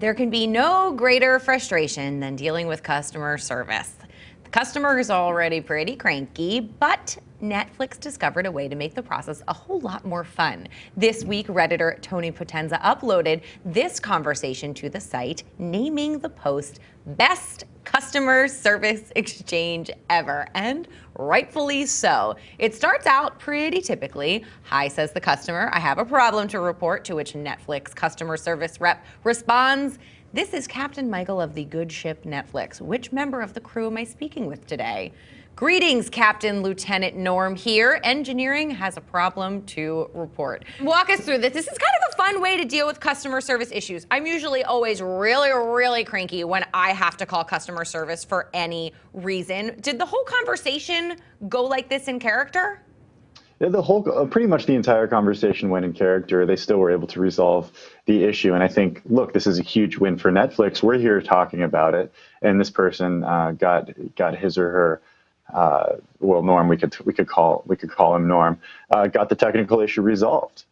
There can be no greater frustration than dealing with customer service. The customer is already pretty cranky, but Netflix discovered a way to make the process a whole lot more fun. This week, Redditor Tony Potenza uploaded this conversation to the site, naming the post Best Customer Service Exchange Ever, and rightfully so. It starts out pretty typically. Hi, says the customer, I have a problem to report, to which Netflix customer service rep responds, this is Captain Michael of the good ship Netflix. Which member of the crew am I speaking with today? Greetings, Captain Lieutenant Norm here. Engineering has a problem to report. Walk us through this. This is kind of a fun way to deal with customer service issues. I'm usually always really cranky when I have to call customer service for any reason. Did the whole conversation go like this in character? Pretty much the entire conversation went in character. They still were able to resolve the issue. And I think, look, this is a huge win for Netflix. We're here talking about it. And this person got his or her, Norm, we could call him Norm, got the technical issue resolved.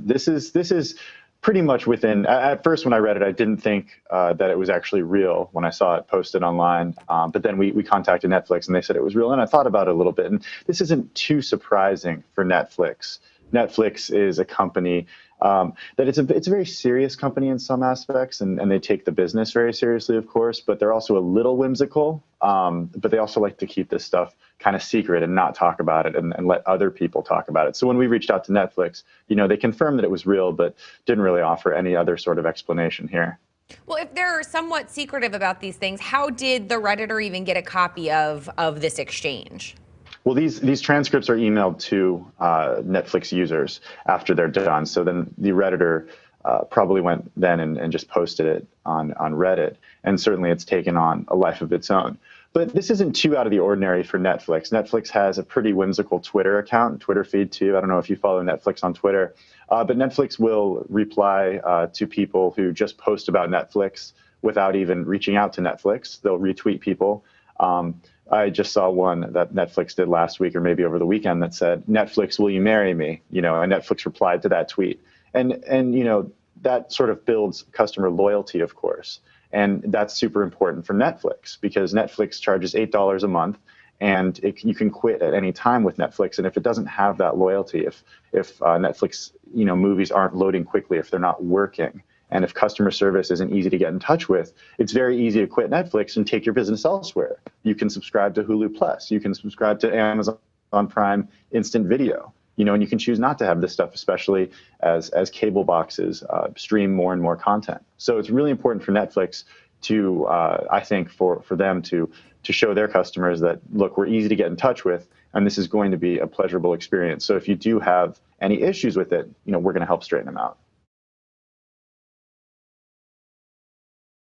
This is pretty much within, at first when I read it, I didn't think that it was actually real when I saw it posted online. But then we contacted Netflix and they said it was real. And I thought about it a little bit. And this isn't too surprising for Netflix. Netflix is a company that it's a very serious company in some aspects, and they take the business very seriously, of course, but they're also a little whimsical. But they also like to keep this stuff kind of secret and not talk about it and let other people talk about it. So when we reached out to Netflix, they confirmed that it was real, but didn't really offer any other sort of explanation here. Well, if they're somewhat secretive about these things, how did the Redditor even get a copy of this exchange? Well, these transcripts are emailed to Netflix users after they're done. So then the Redditor probably went then and just posted it on Reddit. And certainly it's taken on a life of its own. But this isn't too out of the ordinary for Netflix. Netflix has a pretty whimsical Twitter account, Twitter feed too. I don't know if you follow Netflix on Twitter. But Netflix will reply to people who just post about Netflix without even reaching out to Netflix. They'll retweet people. I just saw one that Netflix did last week or maybe over the weekend that said, Netflix, will you marry me? And Netflix replied to that tweet. And that sort of builds customer loyalty, of course. And that's super important for Netflix because Netflix charges $8 a month and you can quit at any time with Netflix. And if it doesn't have that loyalty, if Netflix, movies aren't loading quickly, if they're not working, and if customer service isn't easy to get in touch with, it's very easy to quit Netflix and take your business elsewhere. You can subscribe to Hulu Plus. You can subscribe to Amazon Prime Instant Video. And you can choose not to have this stuff, especially as cable boxes stream more and more content. So it's really important for Netflix to, I think, for them to show their customers that, look, we're easy to get in touch with, and this is going to be a pleasurable experience. So if you do have any issues with it, we're going to help straighten them out.